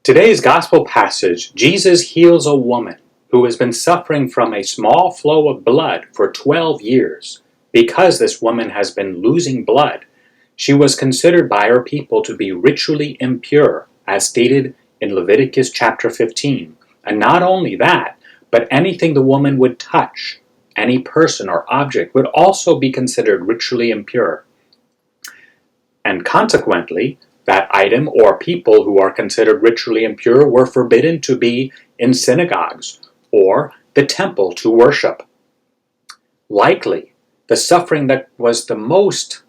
Today's gospel passage, Jesus heals a woman who has been suffering from a small flow of blood for 12 years. Because this woman has been losing blood, she was considered by her people to be ritually impure, as stated in Leviticus chapter 15. And not only that, but anything the woman would touch, any person or object, would also be considered ritually impure. And consequently, that item or people who are considered ritually impure were forbidden to be in synagogues or the temple to worship. Likely, the suffering that was the most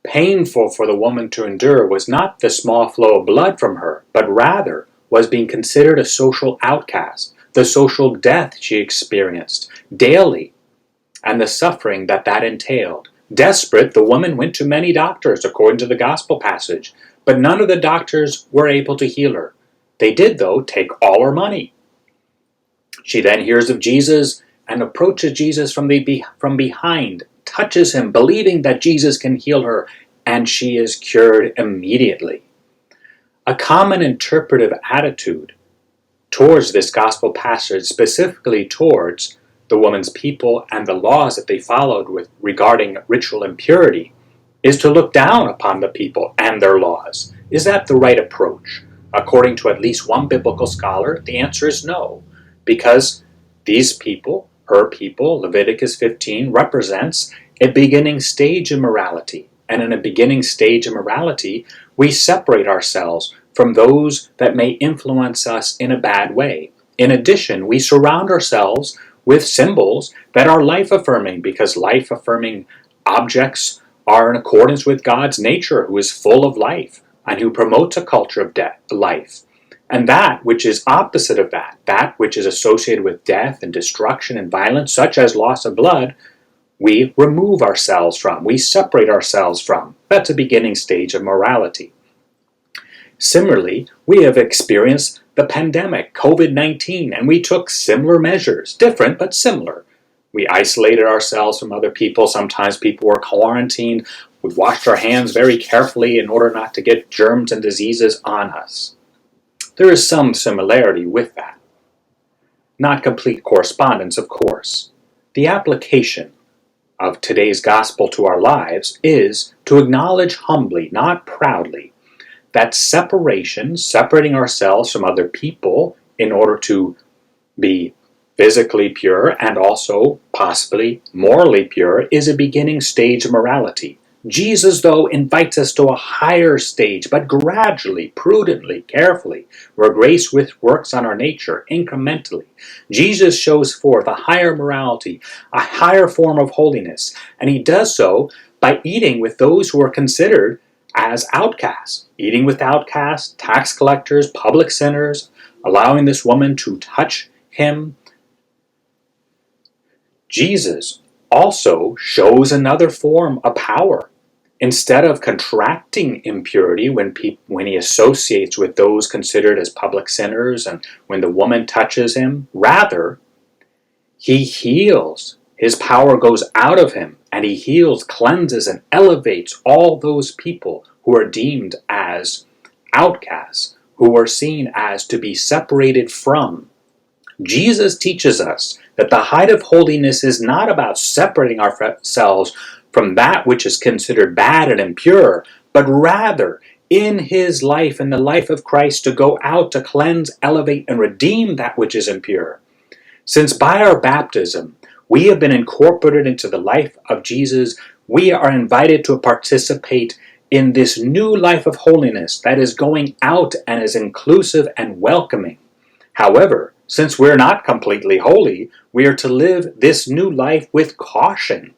painful for the woman to endure was not the small flow of blood from her, but rather was being considered a social outcast, the social death she experienced daily, and the suffering that entailed. Desperate, the woman went to many doctors, according to the gospel passage, but none of the doctors were able to heal her. They did, though, take all her money. She then hears of Jesus and approaches Jesus from behind, touches him, believing that Jesus can heal her, and she is cured immediately. A common interpretive attitude towards this gospel passage, specifically towards the woman's people and the laws that they followed regarding ritual impurity, is to look down upon the people and their laws. Is that the right approach? According to at least one biblical scholar, the answer is no, because these people, her people, Leviticus 15, represents a beginning stage of morality. And in a beginning stage of morality, we separate ourselves from those that may influence us in a bad way. In addition, we surround ourselves with symbols that are life-affirming, because life-affirming objects are in accordance with God's nature, who is full of life and who promotes a culture of life. And that which is opposite of that which is associated with death and destruction and violence, such as loss of blood, we remove ourselves from, we separate ourselves from. That's a beginning stage of morality. Similarly, we have experienced the pandemic, COVID-19, and we took similar measures, different but similar. We isolated ourselves from other people. Sometimes people were quarantined. We washed our hands very carefully in order not to get germs and diseases on us. There is some similarity with that. Not complete correspondence, of course. The application of today's gospel to our lives is to acknowledge humbly, not proudly, that separating ourselves from other people in order to be physically pure and also possibly morally pure, is a beginning stage of morality. Jesus, though, invites us to a higher stage, but gradually, prudently, carefully, where grace works on our nature incrementally. Jesus shows forth a higher morality, a higher form of holiness, and he does so by eating with those who are considered as outcasts, eating with outcasts, tax collectors, public sinners, allowing this woman to touch him. Jesus also shows another form of power. Instead of contracting impurity when he associates with those considered as public sinners and when the woman touches him, rather, he heals. His power goes out of him, and he heals, cleanses, and elevates all those people who are deemed as outcasts, who are seen as to be separated from. Jesus teaches us that the height of holiness is not about separating ourselves from that which is considered bad and impure, but rather in his life and the life of Christ to go out to cleanse, elevate, and redeem that which is impure. Since by our baptism we have been incorporated into the life of Jesus, we are invited to participate in this new life of holiness that is going out and is inclusive and welcoming. However, since we're not completely holy, we are to live this new life with caution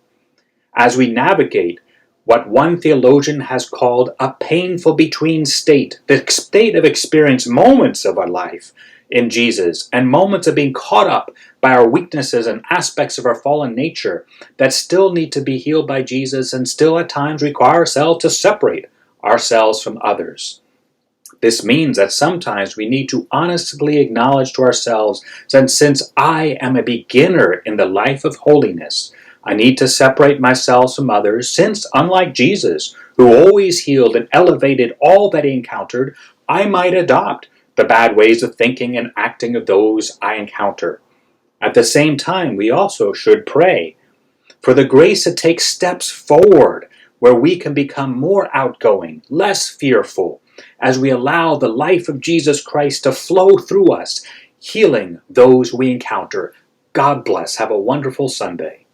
as we navigate what one theologian has called a painful between state, the state of experience moments of our life in Jesus and moments of being caught up by our weaknesses and aspects of our fallen nature that still need to be healed by Jesus and still at times require ourselves to separate ourselves from others. This means that sometimes we need to honestly acknowledge to ourselves that since I am a beginner in the life of holiness, I need to separate myself from others, since, unlike Jesus, who always healed and elevated all that he encountered, I might adopt the bad ways of thinking and acting of those I encounter. At the same time, we also should pray for the grace to take steps forward where we can become more outgoing, less fearful, as we allow the life of Jesus Christ to flow through us, healing those we encounter. God bless. Have a wonderful Sunday.